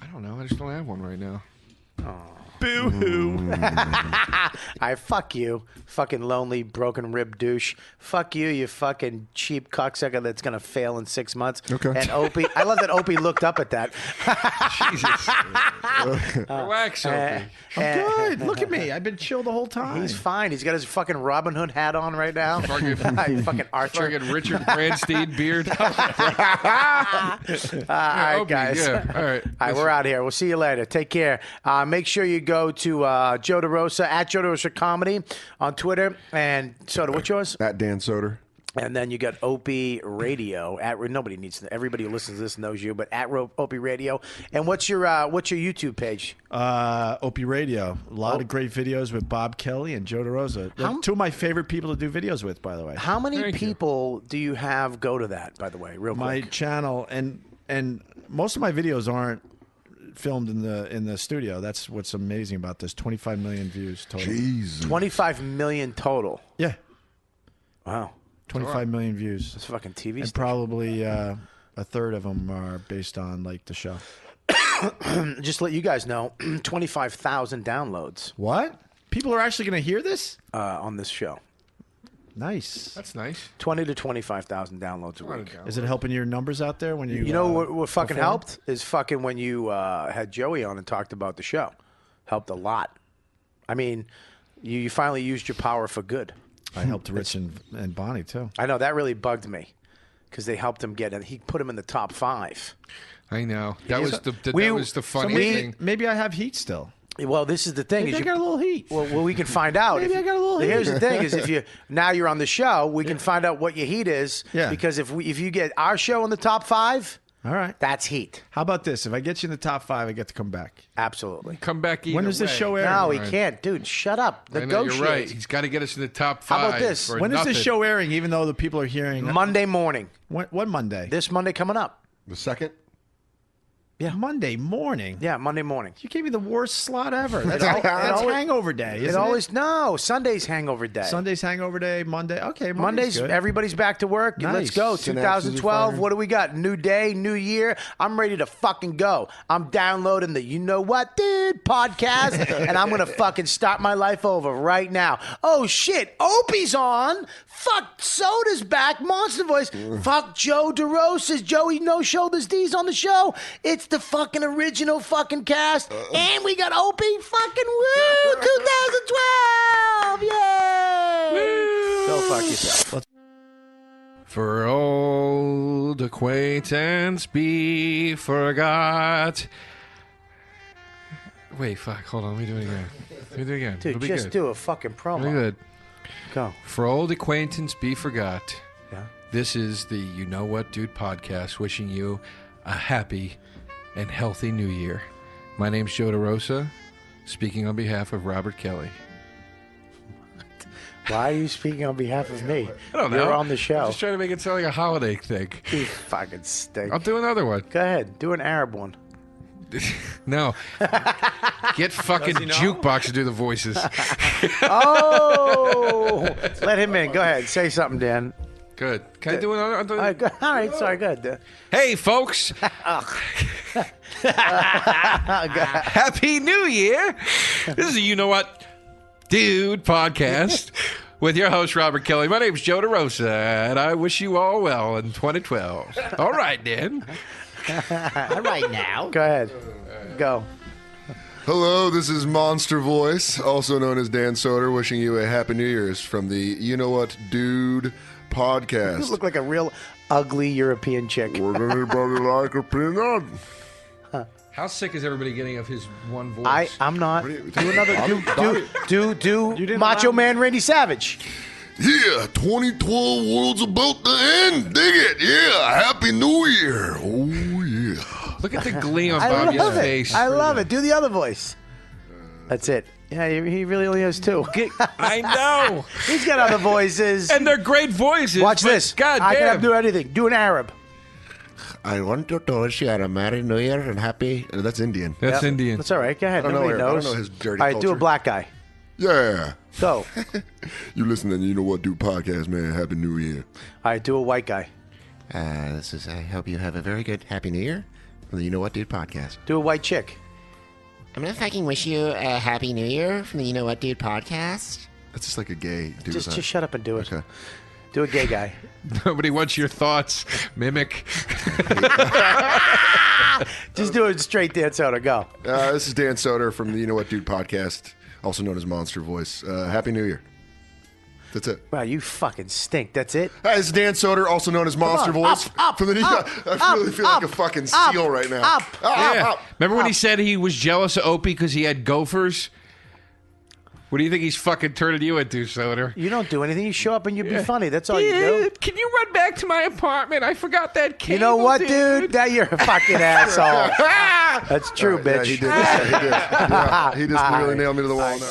I don't know. I just don't have one right now. Boo-hoo. I fuck you, fucking lonely, broken rib douche. Fuck you, you fucking cheap cocksucker that's gonna fail in 6 months. Okay. And Opie, I love that Opie looked up at that. Jesus. Relax, Opie. I'm good. Look at me. I've been chill the whole time. He's fine. He's got his fucking Robin Hood hat on right now. Fucking- fucking Archer. Fucking Richard Branstein beard. All right, Opie, guys. yeah. All right. All right, we're out here. We'll see you later. Take care. Make sure you go to Joe DeRosa at Joe DeRosa Comedy on Twitter. And Soder, what's yours? At Dan Soder. And then you got Opie Radio. Nobody needs to. Everybody who listens to this knows you, but at Opie Radio. And what's your YouTube page? Opie Radio. A lot of great videos with Bob Kelly and Joe DeRosa. They're two of my favorite people to do videos with, by the way. How many Thank you. people do you have go to that? By the way, real My quick. channel and most of my videos aren't filmed in the studio. That's what's amazing about this. 25 million views total. Jeez. 25 million total. Yeah, Wow, 25 million views. it's a fucking TV. And station. probably a third of them are based on like the show. Just to let you guys know, 25,000 downloads What? People are actually going to hear this? on this show. Nice. That's nice. 20 to 25,000 downloads a week. Is it helping your numbers out there when you? You know what fucking perform? helped is fucking when you had Joey on and talked about the show. Helped a lot. I mean, you finally used your power for good. I helped Rich and Bonnie too. I know that really bugged me because they helped him get in. He put him in the top 5. I know. That was the We- that was the funny we- thing. Maybe I have heat still. Well, this is the thing. Maybe is I got a little heat. Well, we can find out. Maybe I got a little Here's heat. the thing: is if you now you're on the show, we can find out what your heat is. Yeah. Because if you get our show in the top 5, All right. that's heat. How about this? If I get you in the top 5, I get to come back. Absolutely. Come back either When does this way. show air? No, he Right. can't, dude. Shut up. I know, Negotiate. you're right. He's got to get us in the top 5. How about this? or When is nothing. this show airing? Even though the people are hearing Monday morning. what Monday? This Monday coming up. The second? Yeah, Monday morning. Yeah, Monday morning. You gave me the worst slot ever. That's, It that's always- hangover day. Isn't It always no Sunday's hangover day. Sunday's hangover day. Monday. Okay, Monday's good. everybody's back to work. Nice. Let's go. Synapses are 2012. firing. What do we got? New day, new year. I'm ready to fucking go. I'm downloading the You Know What Dude podcast and I'm going to fucking start my life over right now. Oh shit, Opie's on. Fuck, Soda's back. Monster Voice. Fuck, Joe DeRosa's Joey No Shoulders D's on the show. It's the fucking original fucking cast. And we got Opie fucking woo 2012. Yay! Go fuck yourself. For old acquaintance be forgot. Wait, fuck. Hold on. Let me do it again. Dude, It'll be just good. do a fucking promo. It'll be good. Go. For old acquaintance be forgot. Yeah. This is the You Know What Dude podcast wishing you a happy and healthy new year. My name's Joe DeRosa, speaking on behalf of Robert Kelly. Why are you speaking on behalf of me? I don't know. You're on the show. I'm just trying to make it sound like a holiday thing. You fucking stink. I'll do another one. Go ahead. Do an Arab one. No. Get fucking Jukebox to do the voices. Oh! Let him in. Go ahead. Say something, Dan. Good. Can I do another? All right, go. All right, sorry, good. Hey, folks. Happy New Year. This is a You Know What Dude podcast with your host, Robert Kelly. My name's Joe DeRosa, and I wish you all well in 2012. All right, Dan. All right now. Go ahead. Go. Hello, this is Monster Voice, also known as Dan Soder, wishing you a Happy New Year's from the You Know What Dude podcast. You look like a real ugly European chick. Would anybody like a peanut? How sick is everybody getting of his one voice? I'm not. What are you- Do another. Do didn't Macho allow me. Man Randy Savage. Yeah, 2012 world's about to end. Dig it. Yeah, Happy New Year. Oh, yeah. Look at the glee on I Bobby's love it. face. I love it. Do the other voice. That's it. Yeah, he really only has two. I know. He's got other voices. And they're great voices. Watch but this. God I can damn. have do anything. Do an Arab. I want to wish you a Merry New Year and Happy. That's Indian. That's Yep. Indian. That's all right. Go ahead. I don't know Nobody I don't knows. know his dirty All right, do a culture. black guy. Yeah. Go. You listen to the You Know What Dude podcast, man. Happy New Year. All right, do a white guy. This is. I hope you have a very good Happy New Year from the You Know What Dude podcast. Do a white chick. I'm gonna fucking wish you a Happy New Year from the You Know What Dude podcast. That's just like a gay dude. Just shut up and do it. Okay. Do a gay guy. Nobody wants your thoughts. Mimic. Just do it straight, Dan Soder. Go. This is Dan Soder from the You Know What Dude podcast, also known as Monster Voice. Happy New Year. That's it. Wow, you fucking stink. That's it. Hi, this is Dan Soder, also known as Monster on, Voice. up, from the I really feel like a fucking seal right now. up. Yeah. Remember when he said he was jealous of Opie because he had gophers? What do you think he's fucking turning you into, Soder? You don't do anything. You show up and you be funny. That's all you do. Can you run back to my apartment? I forgot that cable, You know what, dude? That you're a fucking asshole. That's true, Yeah, bitch. he did. Yeah, he did. Yeah, he just really nailed me to the wall now.